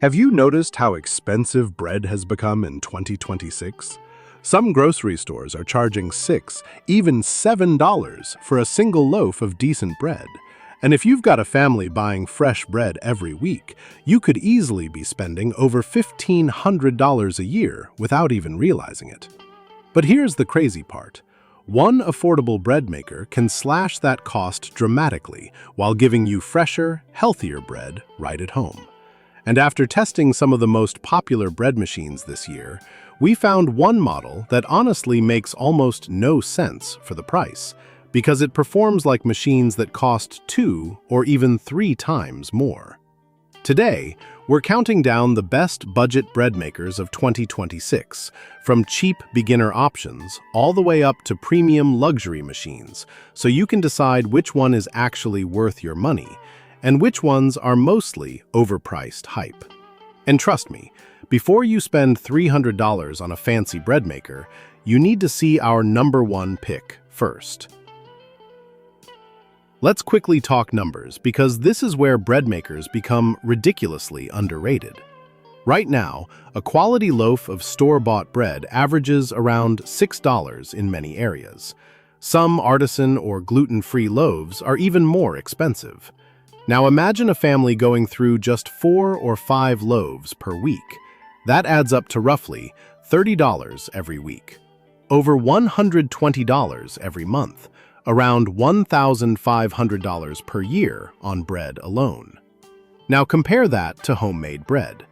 Have you noticed how expensive bread has become in 2026? Some grocery stores are charging $6, even $7 for a single loaf of decent bread. And if you've got a family buying fresh bread every week, you could easily be spending over $1,500 a year without even realizing it. But here's the crazy part. One affordable bread maker can slash that cost dramatically while giving you fresher, healthier bread right at home. And after testing some of the most popular bread machines this year, we found one model that honestly makes almost no sense for the price, because it performs like machines that cost 2 or even 3 times more. Today, we're counting down the best budget bread makers of 2026, from cheap beginner options all the way up to premium luxury machines, so you can decide which one is actually worth your money and which ones are mostly overpriced hype. And trust me, before you spend $300 on a fancy bread maker, you need to see our #1 pick first. Let's quickly talk numbers, because this is where bread makers become ridiculously underrated. Right now, a quality loaf of store-bought bread averages around $6 in many areas. Some artisan or gluten-free loaves are even more expensive. Now imagine a family going through just 4 or 5 loaves per week. That adds up to roughly $30 every week, over $120 every month, around $1,500 per year on bread alone. Now compare that to homemade bread.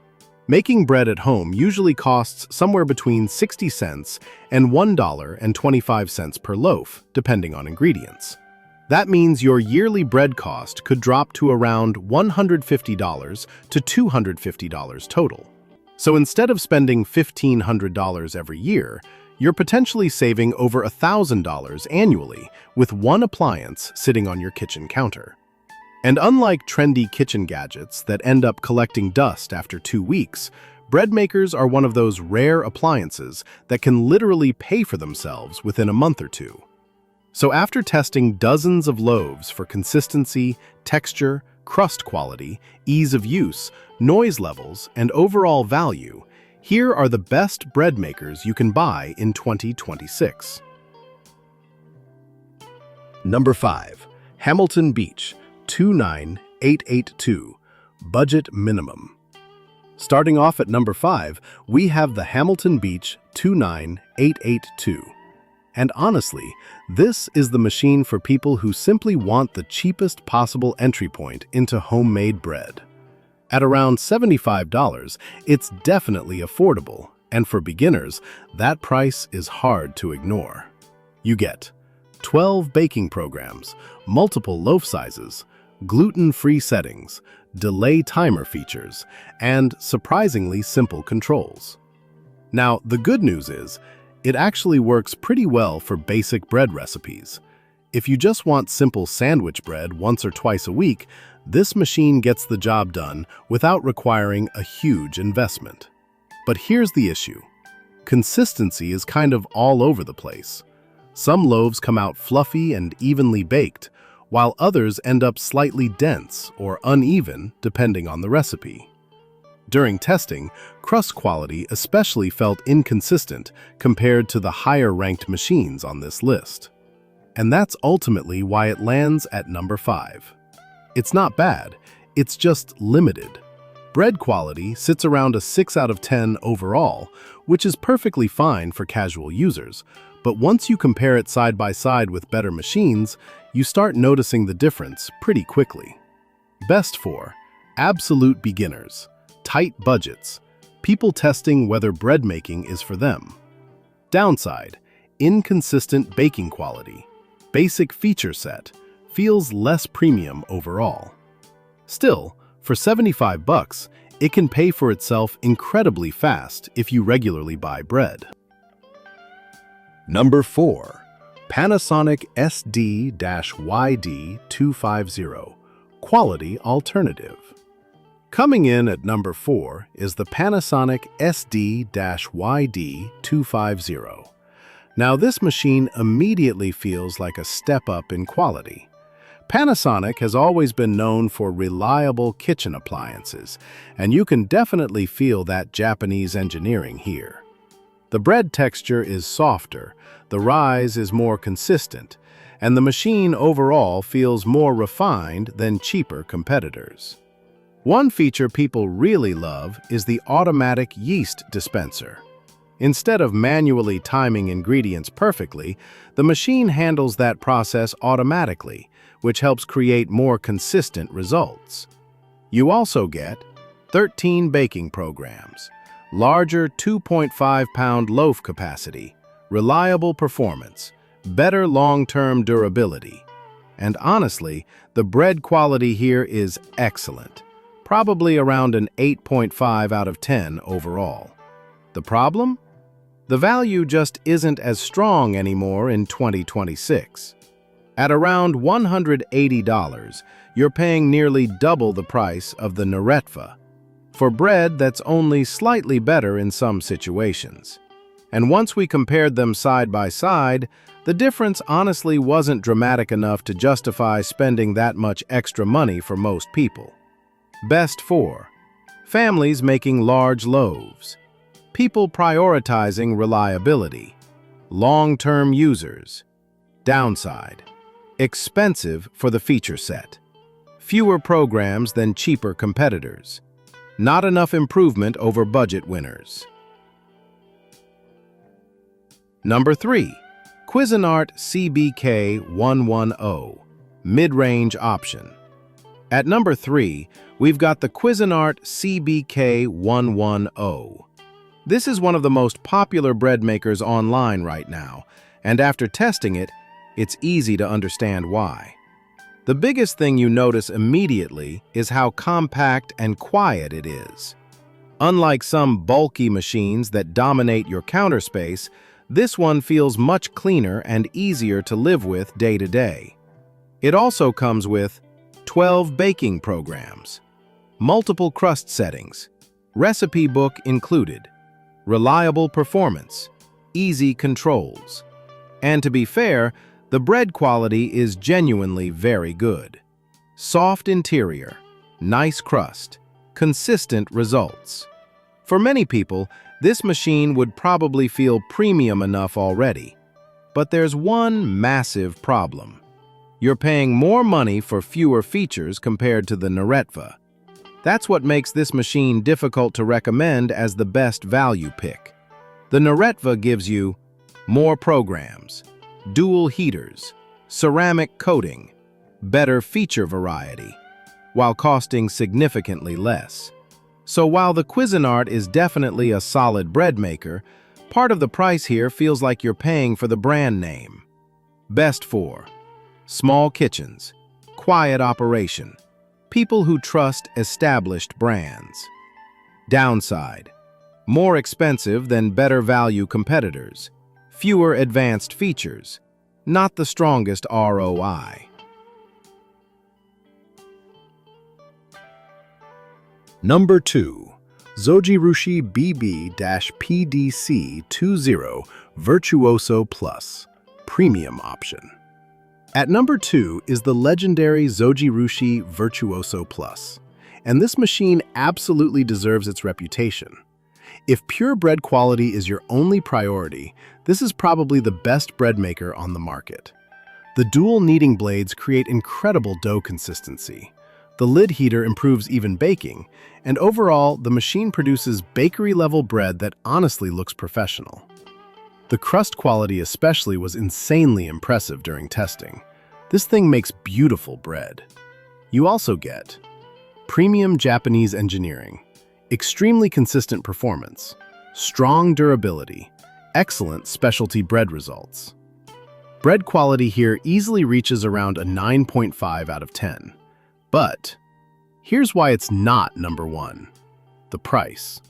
Making bread at home usually costs somewhere between 60 cents and $1.25 per loaf, depending on ingredients. That means your yearly bread cost could drop to around $150 to $250 total. So instead of spending $1,500 every year, you're potentially saving over $1,000 annually with one appliance sitting on your kitchen counter. And unlike trendy kitchen gadgets that end up collecting dust after 2 weeks, bread makers are one of those rare appliances that can literally pay for themselves within a month or two. So after testing dozens of loaves for consistency, texture, crust quality, ease of use, noise levels, and overall value, here are the best bread makers you can buy in 2026. Number 5. Hamilton Beach 29882 Budget Minimum. Starting off at number 5, we have the Hamilton Beach 29882. And honestly, this is the machine for people who simply want the cheapest possible entry point into homemade bread. At around $75, it's definitely affordable, and for beginners, that price is hard to ignore. You get 12 baking programs, multiple loaf sizes, gluten-free settings, delay timer features, and surprisingly simple controls. Now, the good news is, it actually works pretty well for basic bread recipes. If you just want simple sandwich bread once or twice a week, this machine gets the job done without requiring a huge investment. But here's the issue. Consistency is kind of all over the place. Some loaves come out fluffy and evenly baked, while others end up slightly dense or uneven depending on the recipe. During testing, crust quality especially felt inconsistent compared to the higher-ranked machines on this list. And that's ultimately why it lands at number 5. It's not bad, it's just limited. Bread quality sits around a 6 out of 10 overall, which is perfectly fine for casual users, but once you compare it side by side with better machines, you start noticing the difference pretty quickly. Best for absolute beginners, tight budgets, people testing whether bread making is for them. Downside, inconsistent baking quality, basic feature set, feels less premium overall. Still, for $75, it can pay for itself incredibly fast if you regularly buy bread. Number 4. Panasonic SD-YD250 Quality Alternative. Coming in at number 4 is the Panasonic SD-YD250. Now this machine immediately feels like a step up in quality. Panasonic has always been known for reliable kitchen appliances, and you can definitely feel that Japanese engineering here. The bread texture is softer, the rise is more consistent, and the machine overall feels more refined than cheaper competitors. One feature people really love is the automatic yeast dispenser. Instead of manually timing ingredients perfectly, the machine handles that process automatically, which helps create more consistent results. You also get 13 baking programs, larger 2.5-pound loaf capacity, reliable performance, better long-term durability. And honestly, the bread quality here is excellent, probably around an 8.5 out of 10 overall. The problem? The value just isn't as strong anymore in 2026. At around $180, you're paying nearly double the price of the Neretva, for bread that's only slightly better in some situations. And once we compared them side by side, the difference honestly wasn't dramatic enough to justify spending that much extra money for most people. Best 4. Families making large loaves. People prioritizing reliability. Long-term users. Downside: expensive for the feature set. Fewer programs than cheaper competitors. Not enough improvement over budget winners. Number 3. Cuisinart CBK-110, mid-range option. At number 3, we've got the Cuisinart CBK-110. This is one of the most popular bread makers online right now, and after testing it, it's easy to understand why. The biggest thing you notice immediately is how compact and quiet it is. Unlike some bulky machines that dominate your counter space, this one feels much cleaner and easier to live with day to day. It also comes with 12 baking programs, multiple crust settings, recipe book included, reliable performance, easy controls. And to be fair, the bread quality is genuinely very good. Soft interior, nice crust, consistent results. For many people, this machine would probably feel premium enough already. But there's one massive problem. You're paying more money for fewer features compared to the Neretva. That's what makes this machine difficult to recommend as the best value pick. The Neretva gives you more programs, dual heaters, ceramic coating, better feature variety, while costing significantly less. So while the Cuisinart is definitely a solid bread maker, part of the price here feels like you're paying for the brand name. Best 4. Small kitchens, quiet operation, people who trust established brands. Downside: more expensive than better value competitors, fewer advanced features, not the strongest ROI. Number 2. Zojirushi BB-PDC20 Virtuoso Plus, premium option. At number 2 is the legendary Zojirushi Virtuoso Plus, and this machine absolutely deserves its reputation. If pure bread quality is your only priority, this is probably the best bread maker on the market. The dual kneading blades create incredible dough consistency. The lid heater improves even baking, and overall, the machine produces bakery-level bread that honestly looks professional. The crust quality especially was insanely impressive during testing. This thing makes beautiful bread. You also get premium Japanese engineering, extremely consistent performance, strong durability, excellent specialty bread results. Bread quality here easily reaches around a 9.5 out of 10. But here's why it's not number 1. The price.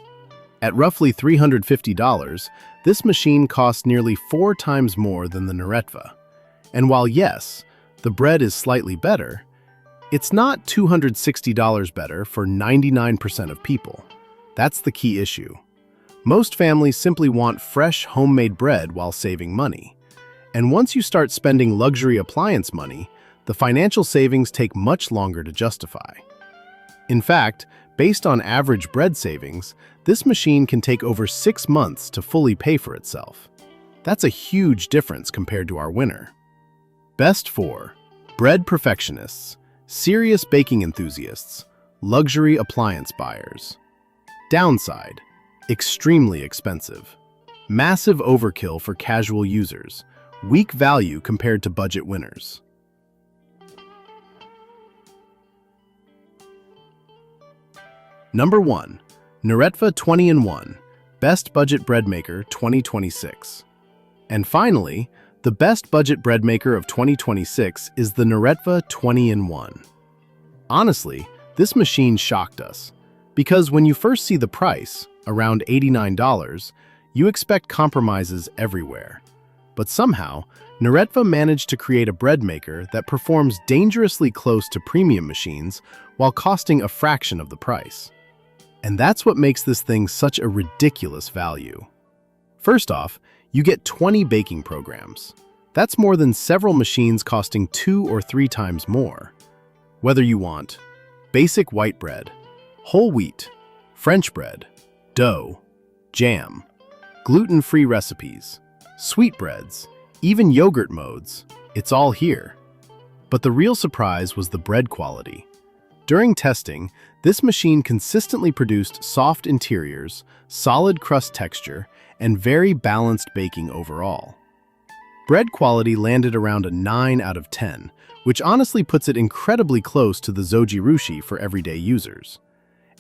At roughly $350, this machine costs nearly 4 times more than the Neretva. And while yes, the bread is slightly better, it's not $260 better for 99% of people. That's the key issue. Most families simply want fresh homemade bread while saving money. And once you start spending luxury appliance money, the financial savings take much longer to justify. In fact, based on average bread savings, this machine can take over 6 months to fully pay for itself. That's a huge difference compared to our winner. Best for bread perfectionists, serious baking enthusiasts, luxury appliance buyers. Downside, extremely expensive. Massive overkill for casual users. Weak value compared to budget winners. Number 1. Neretva 20-in-1, Best Budget Bread Maker 2026. And finally, the best budget bread maker of 2026 is the Neretva 20-in-1. Honestly, this machine shocked us, because when you first see the price, around $89, you expect compromises everywhere. But somehow, Neretva managed to create a bread maker that performs dangerously close to premium machines while costing a fraction of the price. And that's what makes this thing such a ridiculous value. First off, you get 20 baking programs. That's more than several machines costing 2 or 3 times more. Whether you want basic white bread, whole wheat, French bread, dough, jam, gluten-free recipes, sweetbreads, even yogurt modes, it's all here. But the real surprise was the bread quality. During testing, this machine consistently produced soft interiors, solid crust texture, and very balanced baking overall. Bread quality landed around a 9 out of 10, which honestly puts it incredibly close to the Zojirushi for everyday users.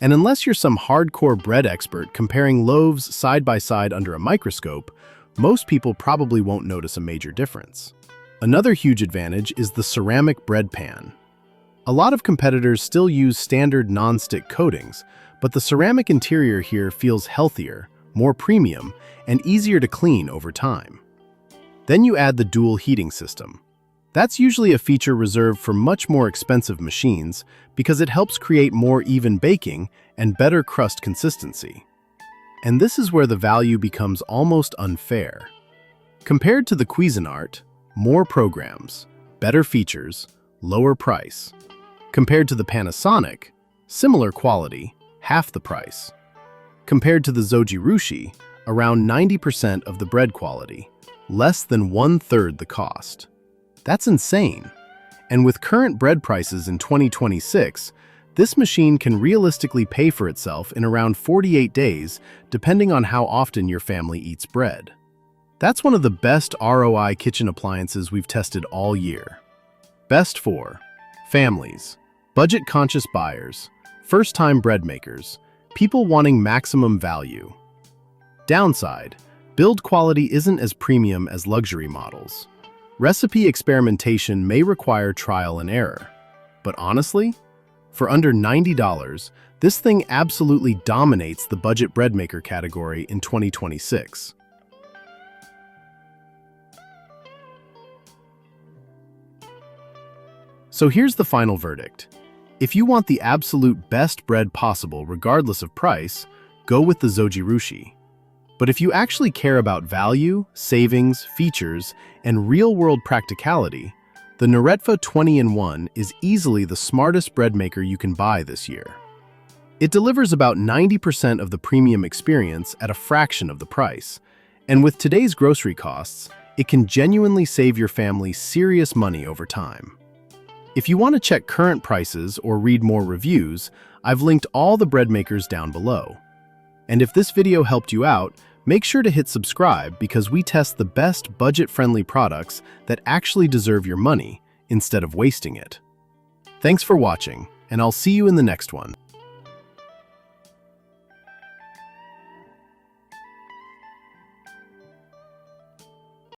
And unless you're some hardcore bread expert comparing loaves side by side under a microscope, most people probably won't notice a major difference. Another huge advantage is the ceramic bread pan. A lot of competitors still use standard non-stick coatings, but the ceramic interior here feels healthier, more premium, and easier to clean over time. Then you add the dual heating system. That's usually a feature reserved for much more expensive machines because it helps create more even baking and better crust consistency. And this is where the value becomes almost unfair. Compared to the Cuisinart, more programs, better features, lower price. Compared to the Panasonic, similar quality, half the price. Compared to the Zojirushi, around 90% of the bread quality, less than 1/3 the cost. That's insane. And with current bread prices in 2026, this machine can realistically pay for itself in around 48 days, depending on how often your family eats bread. That's one of the best ROI kitchen appliances we've tested all year. Best for families, budget-conscious buyers, first-time bread makers, people wanting maximum value. Downside, build quality isn't as premium as luxury models. Recipe experimentation may require trial and error. But honestly, for under $90, this thing absolutely dominates the budget bread maker category in 2026. So here's the final verdict. If you want the absolute best bread possible regardless of price, go with the Zojirushi. But if you actually care about value, savings, features, and real-world practicality, the Neretva 20-in-1 is easily the smartest bread maker you can buy this year. It delivers about 90% of the premium experience at a fraction of the price, and with today's grocery costs, it can genuinely save your family serious money over time. If you want to check current prices or read more reviews, I've linked all the bread makers down below. And if this video helped you out, make sure to hit subscribe because we test the best budget-friendly products that actually deserve your money instead of wasting it. Thanks for watching, and I'll see you in the next one.